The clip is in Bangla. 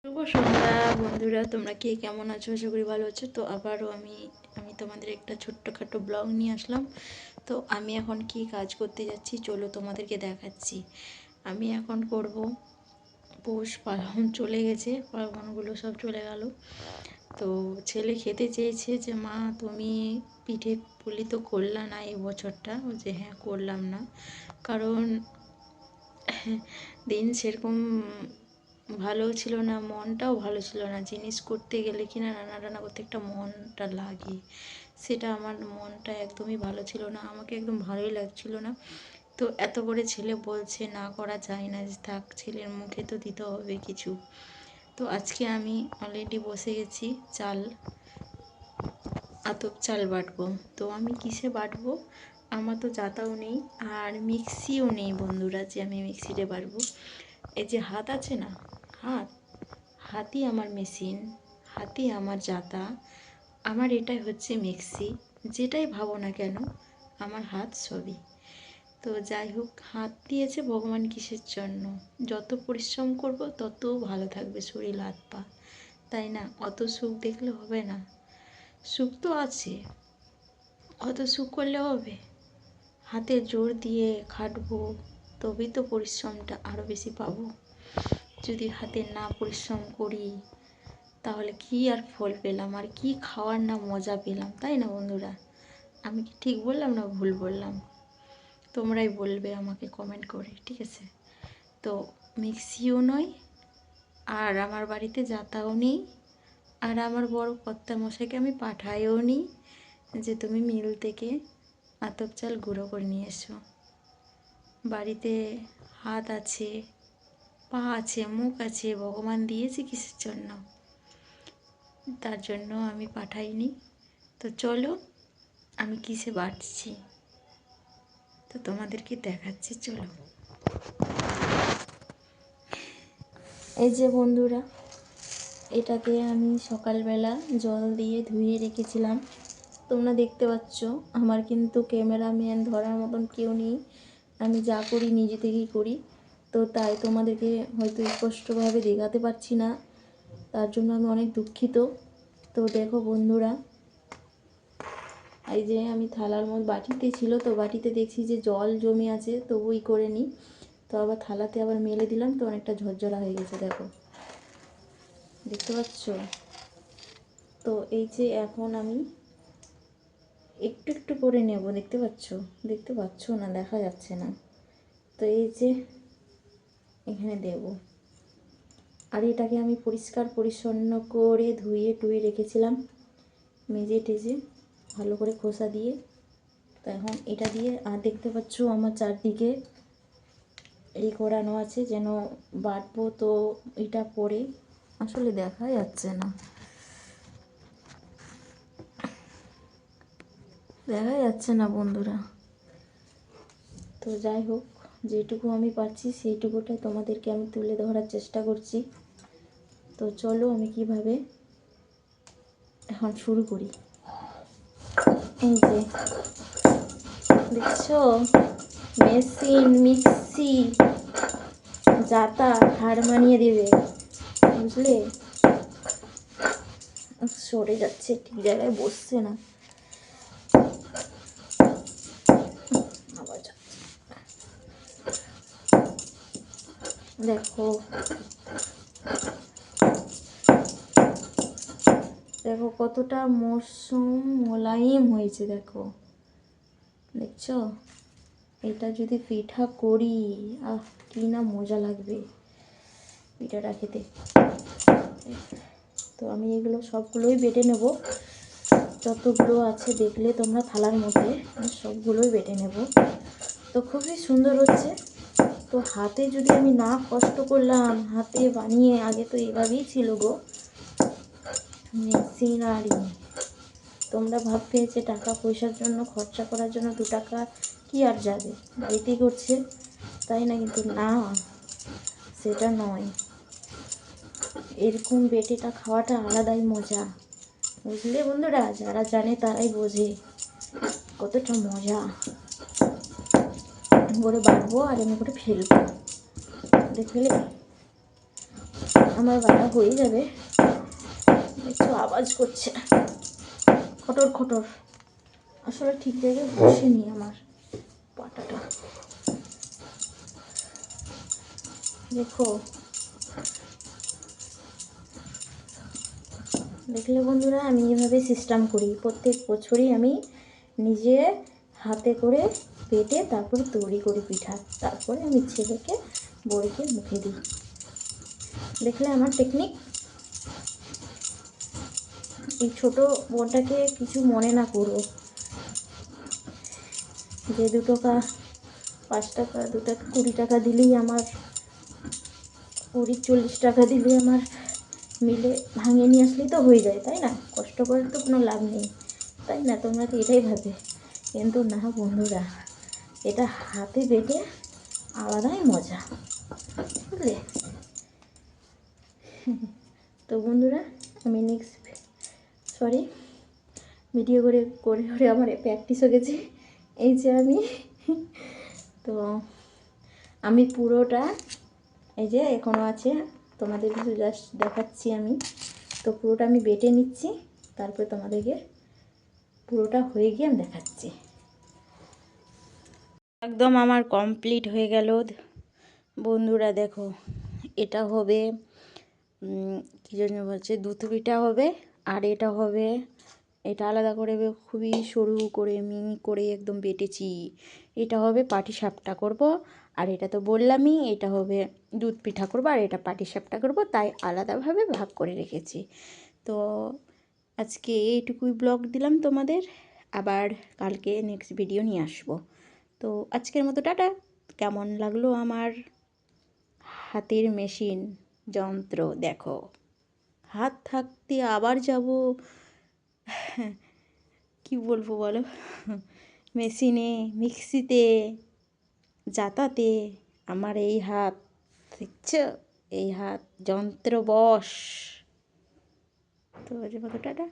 শুভ সন্ধ্যা বন্ধুরা, তোমরা কে কেমন আছো? আশা করি ভালো আছো। তো আবারও আমি তোমাদের একটা ছোট্টখাটো ব্লগ নিয়ে আসলাম। তো আমি এখন কি কাজ করতে যাচ্ছি চলো তোমাদেরকে দেখাচ্ছি। আমি এখন করব পৌষ পার্বণ চলে গেছে, পার্বণগুলো সব চলে গেল। তো ছেলে খেতে চেয়েছে যে মা তুমি পিঠে পুলি তো করলা না এই বছরটা। যে হ্যাঁ করলাম না, কারণ দিন সেরকম ভালো ছিল না, মনটাও ভালো ছিল না। জিনিস করতে গেলে কিনা রান্না টান্না করতে একটা মনটা লাগে, সেটা আমার মনটা একদমই ভালো ছিল না, আমাকে একদম ভালোই লাগছিল না। তো এত করে ছেলে বলছে, না করা যায় না, যে থাক ছেলের মুখে তো দিতে হবে কিছু। তো আজকে আমি অলরেডি বসে গেছি চাল, আতপ চাল বাটবো। তো আমি কিসে বাটবো, আমার তো জাতাও নেই আর মিক্সিও নেই বন্ধুরা, যে আমি মিক্সিতে বাটবো। এই যে হাত আছে না, হাতই আমার মেশিন, হাতই আমার জাতা, আমার এটাই হচ্ছে মিক্সি। যেটাই ভাবো না কেন আমার হাত সবই। তো যাই হোক, হাত দিয়েছে ভগবান কিসের জন্য? যত পরিশ্রম করব তত ভালো থাকবে শরীর হাত পা, তাই না? অত সুখ দেখলে হবে না, সুখ তো আছে, অত সুখ করলে হবে? হাতে জোর দিয়ে খাটবো, তবেই তো পরিশ্রমটা আরও বেশি পাবো। যদি হাতে না পরিশ্রম করি তাহলে কি আর ফল পেলাম, আর কি খাওয়ার না মজা পেলাম, তাই না বন্ধুরা? আমি কি ঠিক বললাম না ভুল বললাম? তোমরাই বলবে আমাকে কমেন্ট করে, ঠিক আছে? তো মিক্সিও নয়, আর আমার বাড়িতে জাতাও নেই, আর আমার বড় কর্তা মশাইকে আমি পাঠাইও নি যে তুমি মিল থেকে আতপ চাল গুঁড়ো করে নিয়ে এসো। বাড়িতে হাত আছে, পা আছে, মুখ আছে, ভগবান দিয়েছে কিসের জন্য? তার জন্য আমি পাঠাইনি। তো চলো আমি কিসে বাটছি তো তোমাদেরকে দেখাচ্ছি, চলো। এই যে বন্ধুরা, এটাকে আমি সকালবেলা জল দিয়ে ধুয়ে রেখেছিলাম। তোমরা দেখতে পাচ্ছ আমার কিন্তু ক্যামেরাম্যান ধরার মতন কেউ নেই, আমি যা করি নিজে থেকেই করি। তো তাই তোমাদেরকে হয়তো স্পষ্টভাবে দেখাতে পারছি না, তার জন্য আমি অনেক দুঃখিত। তো দেখো বন্ধুরা, এই যে আমি থালার মধ্যে বাটিতে ছিল, তো বাটিতে দেখছি যে জল জমে আছে, তবুই করে নিই। তো আবার থালাতে আবার মেলে দিলাম, তো অনেকটা ঝরঝরা হয়ে গেছে, দেখো দেখতে পাচ্ছ? তো এই যে এখন আমি একটু একটু করে নেব, দেখতে পাচ্ছ? দেখতে পাচ্ছ না, দেখা যাচ্ছে না। তো এই যে এখানে দেব, আর এটাকে আমি পরিষ্কার পরিচ্ছন্ন করে ধুয়ে টুয়ে রেখেছিলাম, মেজে টেজে ভালো করে খোসা দিয়ে। তো এখন এটা দিয়ে, আর দেখতে পাচ্ছ আমার চারদিকে এই করানো আছে যেন বাটবো, তো এটা পরে আসলে দেখা যাচ্ছে না, দেখা যাচ্ছে না বন্ধুরা। তো যাই হোক, যেটুকু আমি পারছি সেইটুকুটা তোমাদেরকে আমি তুলে ধরার চেষ্টা করছি। তো চলো আমি কিভাবে এখন শুরু করি। এই যে দেখছো, মেশিন, মিক্সি, জাতা হার মানিয়ে দেবে, বুঝলে? সরে যাচ্ছে, ঠিক জায়গায় বসছে না, আবার যাচ্ছে। দেখো দেখো কতটা মৌসুম মোলায়েম হয়েছে, দেখো দেখছো? এটা যদি পিঠা করি, কি না মজা লাগবে পিঠাটা খেতে। তো আমি এগুলো সবগুলোই বেটে নেব, যতগুলো আছে দেখলে তোমরা থালার মধ্যে, সবগুলোই বেটে নেব। তো খুবই সুন্দর হচ্ছে। তো হাতে যদি আমি না কষ্ট করলাম, হাতে বানিয়ে, আগে তো এইভাবেই ছিল গো, মেশিন আর তোমরা ভাববে যে টাকা পয়সার জন্য, খরচা করার জন্য 2 টাকা কি আর যাবে, বাড়িতেই করছে, তাই না? কিন্তু না, সেটা নয়। এরকম বেটেটা খাওয়াটা আলাদাই মজা, বুঝলে বন্ধুরা? যারা জানে তারাই বোঝে কতটা মজা। করে বাড়বো আর এমনি করে ফেলবো, ফেলে আমার বাটা হয়ে যাবে। একটু আওয়াজ করছে খটর খটর, আসলে ঠিক জায়গায় বসেনি আমার পাটাটা। দেখো, দেখলে বন্ধুরা, আমি এভাবে সিস্টেম করি প্রত্যেক বছরই। আমি নিজে হাতে করে বেটে তারপরে তৈরি করি পিঠা, তারপরে আমি ছেলেকে বড়িকে মুখে দিই। দেখলে আমার টেকনিক। এই ছোটো বোনটাকে কিছু মনে না করো, যে 2 টাকা 5 টাকা 2 টাকা 20 টাকা দিলেই আমার 40 টাকা দিলে আমার মিলে ভাঙিয়ে নিয়ে আসলেই তো হয়ে যায়, তাই না? কষ্ট করে তো কোনো লাভ নেই, তাই না? তোমরা তো এটাই ভাবে, কিন্তু না বন্ধুরা, এটা হাতে বেটে আলাদাই মজা, বুঝলে? তো বন্ধুরা, আমি ভিডিও করে করে করে আমার প্র্যাকটিস হয়ে গেছে। এই যে তো আমি পুরোটা, এই যে এখনও আছে, তোমাদের কিছু জাস্ট দেখাচ্ছি আমি। তো পুরোটা আমি বেটে নিচ্ছি, তারপরে তোমাদেরকে পুরোটা হয়ে গিয়ে আমি দেখাচ্ছি। একদম আমার কমপ্লিট হয়ে গেল বন্ধুরা। দেখো, এটা হবে কী জন্য বলছে, দুধ পিঠা হবে, আর এটা হবে, এটা আলাদা করে খুবই সরু করে মিহি করে একদম বেটেছি। এটা হবে পাটিসাপটা করব, আর এটা তো বললামই, এটা হবে দুধ পিঠা করবো, আর এটা পাটিসাপটা করব, তাই আলাদাভাবে ভাগ করে রেখেছি। তো আজকে এইটুকুই ব্লগ দিলাম তোমাদের, আবার কালকে নেক্সট ভিডিও নিয়ে আসবো। তো আজকের মতো টাটা। কেমন লাগলো আমার হাতের মেশিন যন্ত্র? দেখো, হাত থাকতে আবার যাব, কি বলবো বলো, মেশিনে, মিক্সিতে, জাতাতে, আমার এই হাত, দেখছো, এই হাত যন্ত্র বশ। তো আজকের মতো টাটা।